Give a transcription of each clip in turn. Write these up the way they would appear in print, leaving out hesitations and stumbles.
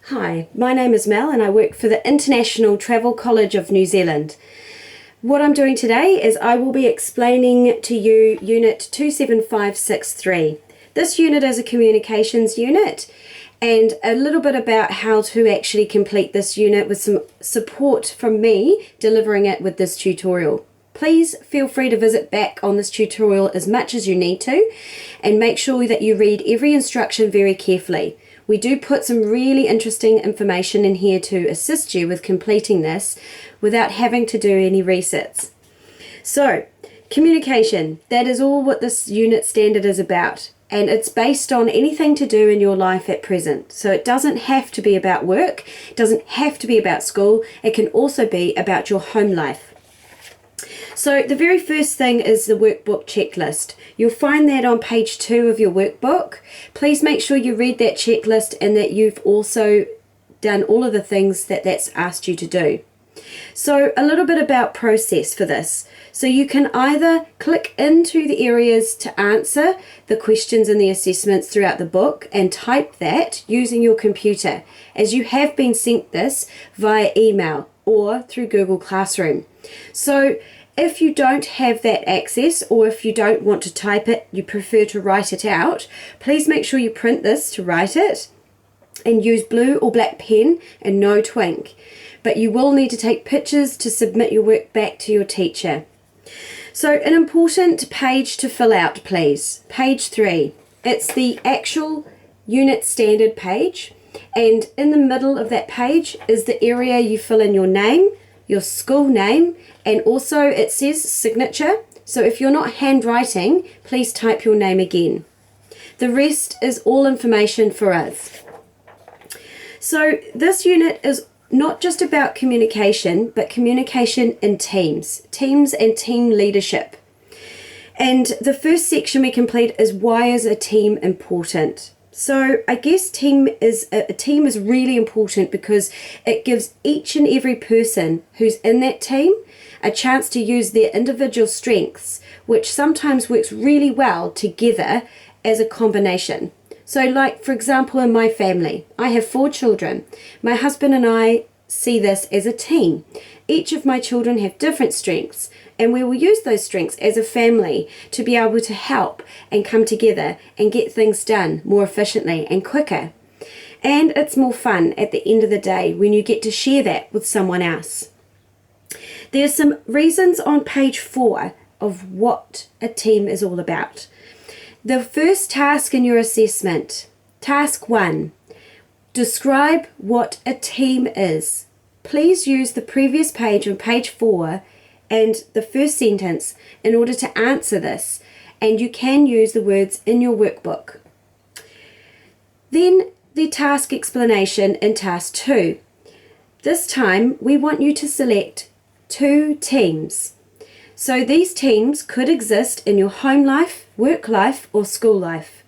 Hi, my name is Mel and I work for the International Travel College of New Zealand. What I'm doing today is I will be explaining to you Unit 27563. This unit is a communications unit and a little bit about how to actually complete this unit with some support from me delivering it with this tutorial. Please feel free to visit back on this tutorial as much as you need to and make sure that you read every instruction very carefully. We do put some really interesting information in here to assist you with completing this without having to do any resets. So, communication, that is all what this unit standard is about. And it's based on anything to do in your life at present. So it doesn't have to be about work, it doesn't have to be about school, it can also be about your home life. So the very first thing is the workbook checklist. You'll find that on page 2 of your workbook. Please make sure you read that checklist and that you've also done all of the things that that's asked you to do. So a little bit about process for this. So you can either click into the areas to answer the questions and the assessments throughout the book and type that using your computer, as you have been sent this via email or through Google Classroom. So if you don't have that access, or if you don't want to type it, you prefer to write it out, please make sure you print this to write it and use blue or black pen and no twink. But you will need to take pictures to submit your work back to your teacher. So an important page to fill out, please. Page 3. It's the actual unit standard page, and in the middle of that page is the area you fill in your name, your school name, and also it says signature. So if you're not handwriting, please type your name again. The rest is all information for us. So this unit is not just about communication, but communication in teams and team leadership. And the first section we complete is why is a team important? So I guess a team is really important because it gives each and every person who's in that team a chance to use their individual strengths, which sometimes works really well together as a combination. So like, for example, in my family, I have 4 children. My husband and I see this as a team. Each of my children have different strengths, and we will use those strengths as a family to be able to help and come together and get things done more efficiently and quicker. And it's more fun at the end of the day when you get to share that with someone else. There's some reasons on page 4 of what a team is all about. The first task in your assessment, task 1, describe what a team is. Please use the previous page on page 4 and the first sentence in order to answer this, and you can use the words in your workbook. Then the task explanation in task 2. This time we want you to select 2 teams. So these teams could exist in your home life, work life, or school life.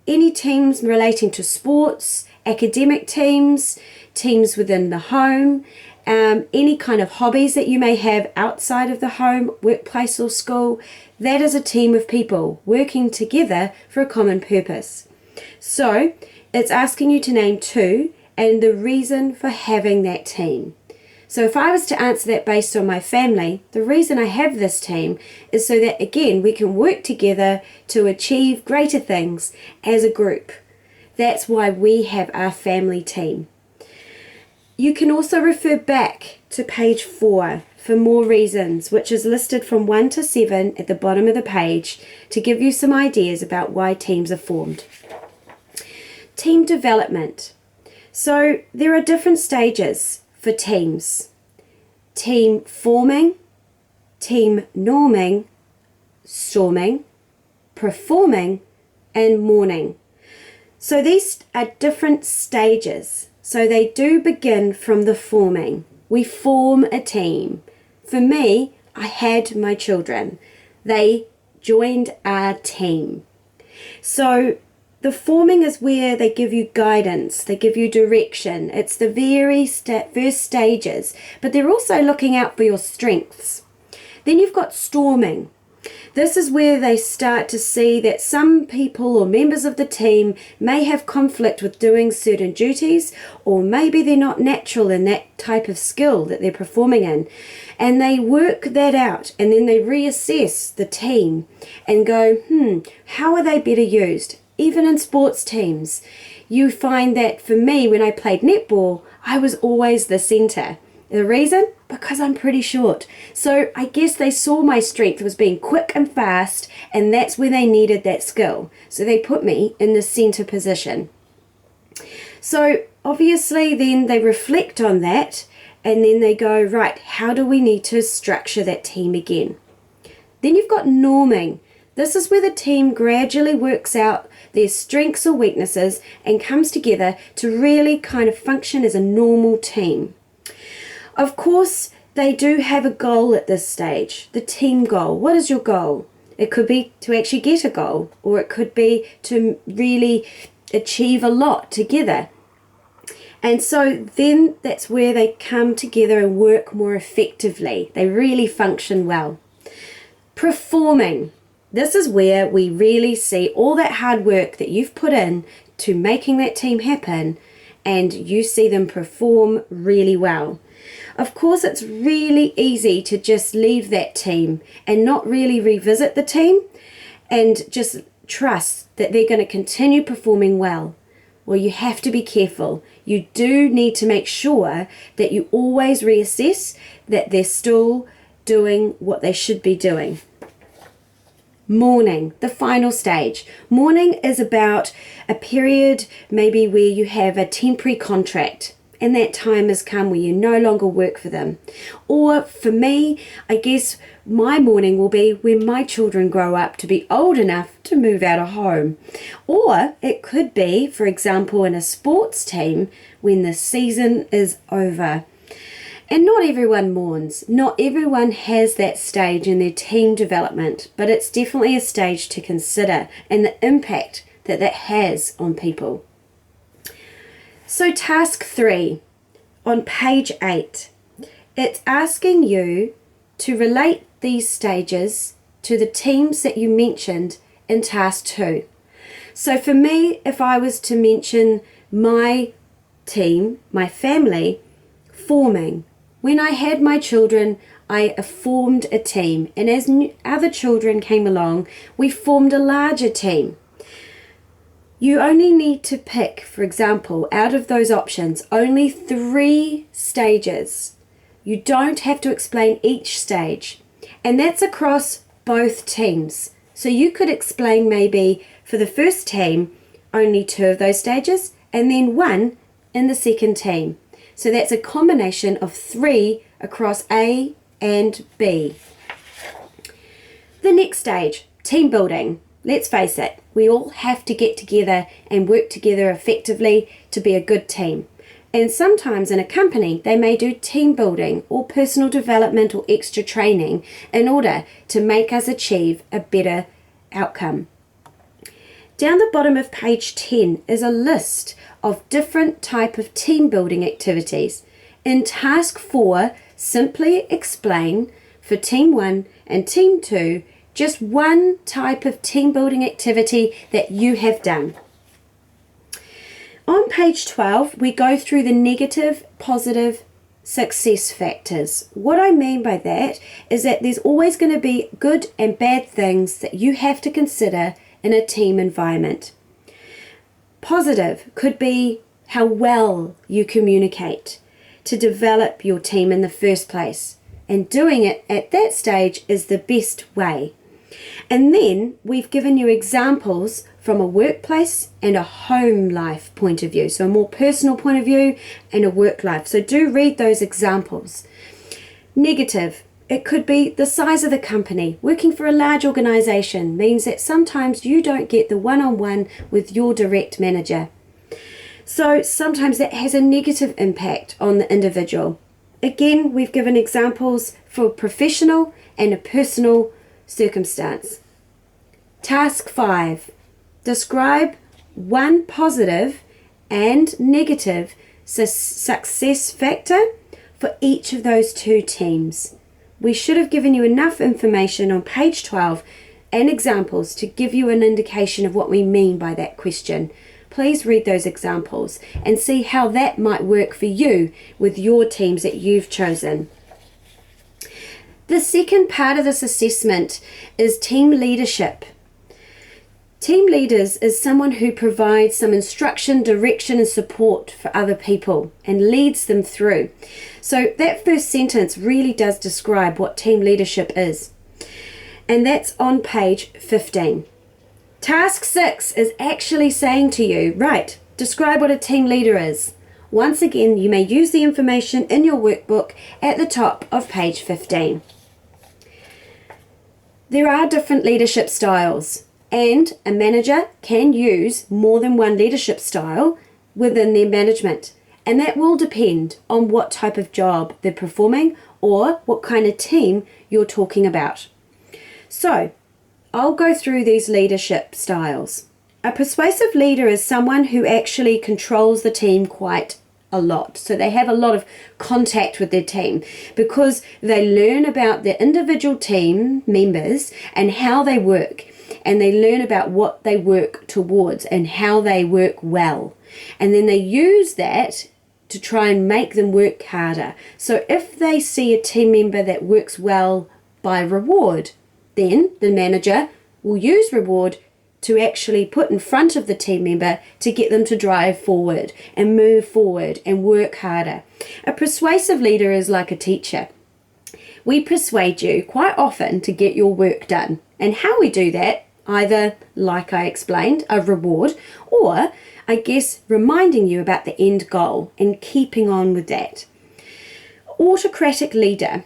Any teams relating to sports, academic teams, teams within the home, any kind of hobbies that you may have outside of the home, workplace or school, that is a team of people working together for a common purpose. So it's asking you to name 2 and the reason for having that team. So if I was to answer that based on my family, the reason I have this team is so that, again, we can work together to achieve greater things as a group. That's why we have our family team. You can also refer back to page 4 for more reasons, which is listed from 1 to 7 at the bottom of the page to give you some ideas about why teams are formed. Team development. So there are different stages for teams. Team forming, team norming, storming, performing, and mourning. So these are different stages. So they do begin from the forming. We form a team. For me, I had my children. They joined our team. So the forming is where they give you guidance, they give you direction. It's the very first stages, but they're also looking out for your strengths. Then you've got storming. This is where they start to see that some people or members of the team may have conflict with doing certain duties, or maybe they're not natural in that type of skill that they're performing in. And they work that out, and then they reassess the team and go, how are they better used? Even in sports teams, you find that for me, when I played netball, I was always the centre. The reason? Because I'm pretty short. So I guess they saw my strength was being quick and fast, and that's where they needed that skill. So they put me in the centre position. So obviously then they reflect on that, and then they go, right, how do we need to structure that team again? Then you've got norming. This is where the team gradually works out their strengths or weaknesses and comes together to really kind of function as a normal team. Of course, they do have a goal at this stage, the team goal. What is your goal? It could be to actually get a goal, or it could be to really achieve a lot together. And so then that's where they come together and work more effectively. They really function well. Performing. This is where we really see all that hard work that you've put in to making that team happen, and you see them perform really well. Of course, it's really easy to just leave that team and not really revisit the team and just trust that they're going to continue performing well. Well, you have to be careful. You do need to make sure that you always reassess that they're still doing what they should be doing. Mourning, the final stage. Mourning is about a period maybe where you have a temporary contract, and that time has come where you no longer work for them. Or for me, I guess my mourning will be when my children grow up to be old enough to move out of home. Or it could be, for example, in a sports team when the season is over. And not everyone mourns. Not everyone has that stage in their team development, but it's definitely a stage to consider and the impact that that has on people. So task 3 on page 8, it's asking you to relate these stages to the teams that you mentioned in task 2. So for me, if I was to mention my team, my family, forming. When I had my children, I formed a team, and as other children came along, we formed a larger team. You only need to pick, for example, out of those options, only 3 stages. You don't have to explain each stage, and that's across both teams. So you could explain maybe for the first team only 2 of those stages, and then 1 in the second team. So that's a combination of 3 across A and B. The next stage, team building. Let's face it, we all have to get together and work together effectively to be a good team. And sometimes in a company, they may do team building or personal development or extra training in order to make us achieve a better outcome. Down the bottom of page 10 is a list of different type of team building activities. In task 4, simply explain for team 1 and team 2 just one type of team building activity that you have done. On page 12, we go through the negative, positive success factors. What I mean by that is that there's always going to be good and bad things that you have to consider in a team environment. Positive could be how well you communicate to develop your team in the first place, and doing it at that stage is the best way. And then we've given you examples from a workplace and a home life point of view, so a more personal point of view and a work life. So do read those examples. Negative, it could be the size of the company. Working for a large organization means that sometimes you don't get the one-on-one with your direct manager. So sometimes that has a negative impact on the individual. Again, we've given examples for professional and a personal circumstance. Task 5. Describe one positive and negative success factor for each of those 2 teams. we should have given you enough information on page 12 and examples to give you an indication of what we mean by that question. Please read those examples and see how that might work for you with your teams that you've chosen. The second part of this assessment is team leadership. Team leaders is someone who provides some instruction, direction and support for other people and leads them through. So that first sentence really does describe what team leadership is. And that's on page 15. Task 6 is actually saying to you, right, describe what a team leader is. Once again, you may use the information in your workbook at the top of page 15. There are different leadership styles, and a manager can use more than one leadership style within their management, and that will depend on what type of job they're performing or what kind of team you're talking about. So, I'll go through these leadership styles. A persuasive leader is someone who actually controls the team quite a lot. So they have a lot of contact with their team because they learn about their individual team members and how they work. And they learn about what they work towards and how they work well. And then they use that to try and make them work harder. So if they see a team member that works well by reward, then the manager will use reward to actually put in front of the team member to get them to drive forward and move forward and work harder. A persuasive leader is like a teacher. We persuade you quite often to get your work done. And how we do that, either, like I explained, a reward, or I guess reminding you about the end goal and keeping on with that. Autocratic leader.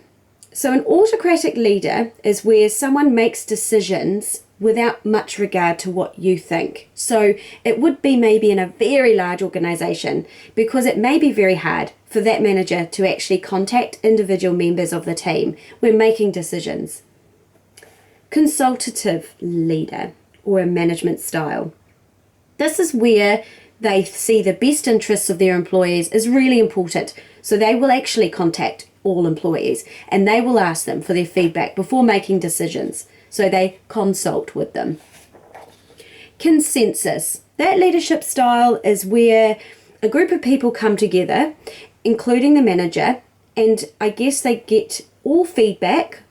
So an autocratic leader is where someone makes decisions without much regard to what you think. So it would be maybe in a very large organization because it may be very hard for that manager to actually contact individual members of the team when making decisions. Consultative leader or a management style. This is where they see the best interests of their employees is really important. So they will actually contact all employees and they will ask them for their feedback before making decisions. So they consult with them. Consensus. That leadership style is where a group of people come together, including the manager, and I guess they get all feedback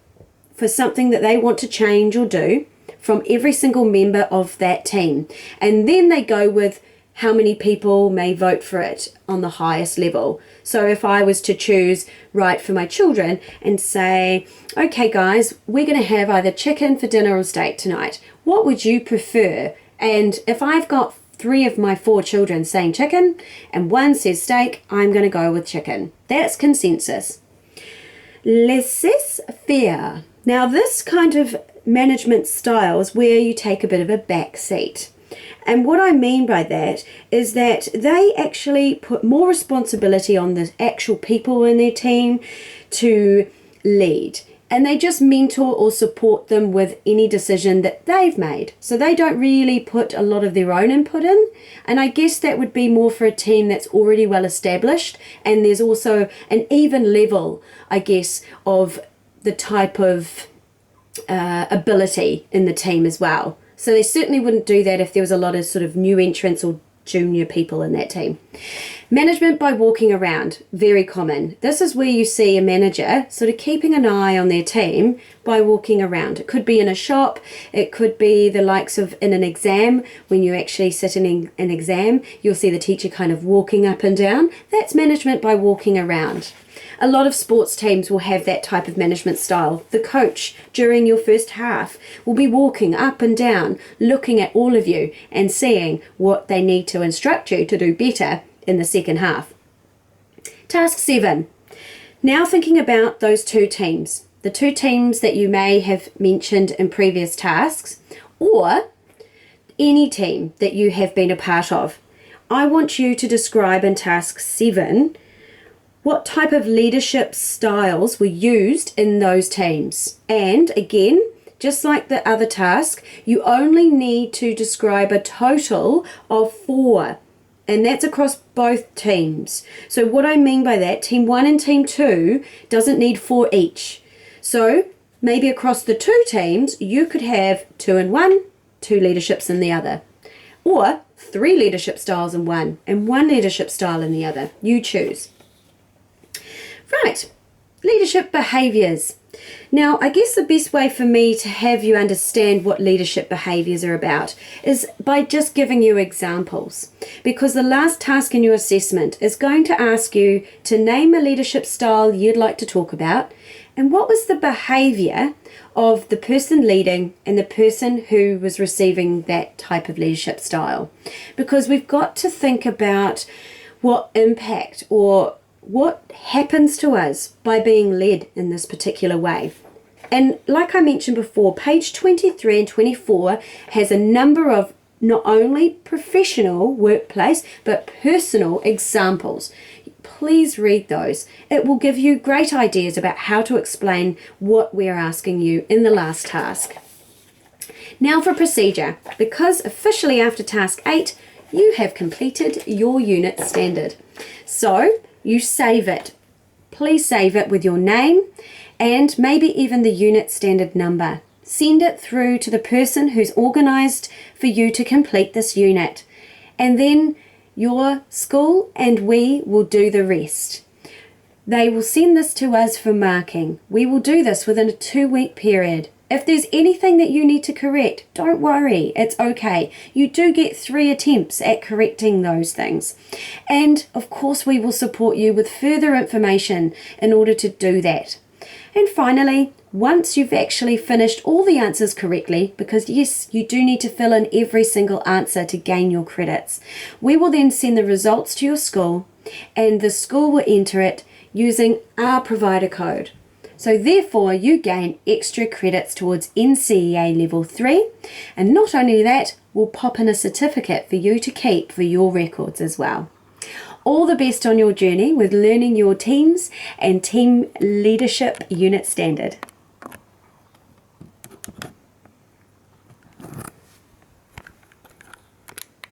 for something that they want to change or do from every single member of that team. And then they go with how many people may vote for it on the highest level. So if I was to choose right for my children and say, okay guys, we're going to have either chicken for dinner or steak tonight. What would you prefer? And if I've got 3 of my 4 children saying chicken and 1 says steak, I'm going to go with chicken. That's consensus. Laissez-faire. Now this kind of management style is where you take a bit of a back seat. And what I mean by that is that they actually put more responsibility on the actual people in their team to lead. And they just mentor or support them with any decision that they've made. So they don't really put a lot of their own input in. And I guess that would be more for a team that's already well established. And there's also an even level, I guess, of the type of ability in the team as well. So they certainly wouldn't do that if there was a lot of sort of new entrants or junior people in that team. Management by walking around, very common. This is where you see a manager sort of keeping an eye on their team by walking around. It could be in a shop, it could be the likes of in an exam. When you actually sit in an exam, you'll see the teacher kind of walking up and down. That's management by walking around. A lot of sports teams will have that type of management style. The coach, during your first half, will be walking up and down, looking at all of you and seeing what they need to instruct you to do better in the second half. Task 7. Now thinking about those 2 teams, the 2 teams that you may have mentioned in previous tasks, or any team that you have been a part of. I want you to describe in task 7 what type of leadership styles were used in those teams. And again, just like the other task, you only need to describe a total of 4. And that's across both teams. So what I mean by that, team 1 and team 2 doesn't need 4 each. So maybe across the two teams, you could have 2 in one, 2 leaderships in the other, or 3 leadership styles in one and 1 leadership style in the other. You choose. Right, leadership behaviours. Now, I guess the best way for me to have you understand what leadership behaviours are about is by just giving you examples, because the last task in your assessment is going to ask you to name a leadership style you'd like to talk about, and what was the behaviour of the person leading and the person who was receiving that type of leadership style. Because we've got to think about what impact or what happens to us by being led in this particular way. And like I mentioned before, page 23 and 24 has a number of not only professional workplace but personal examples. Please read those. It will give you great ideas about how to explain what we're asking you in the last task. Now for procedure, because officially after task 8 you have completed your unit standard. So you save it. Please save it with your name and maybe even the unit standard number. Send it through to the person who's organised for you to complete this unit. And then your school and we will do the rest. They will send this to us for marking. We will do this within a 2-week period. If there's anything that you need to correct, don't worry, it's okay. You do get 3 attempts at correcting those things. And of course we will support you with further information in order to do that. And finally, once you've actually finished all the answers correctly, because yes, you do need to fill in every single answer to gain your credits, we will then send the results to your school and the school will enter it using our provider code. So therefore you gain extra credits towards NCEA level 3, and not only that, we'll pop in a certificate for you to keep for your records as well. All the best on your journey with learning your teams and team leadership unit standard.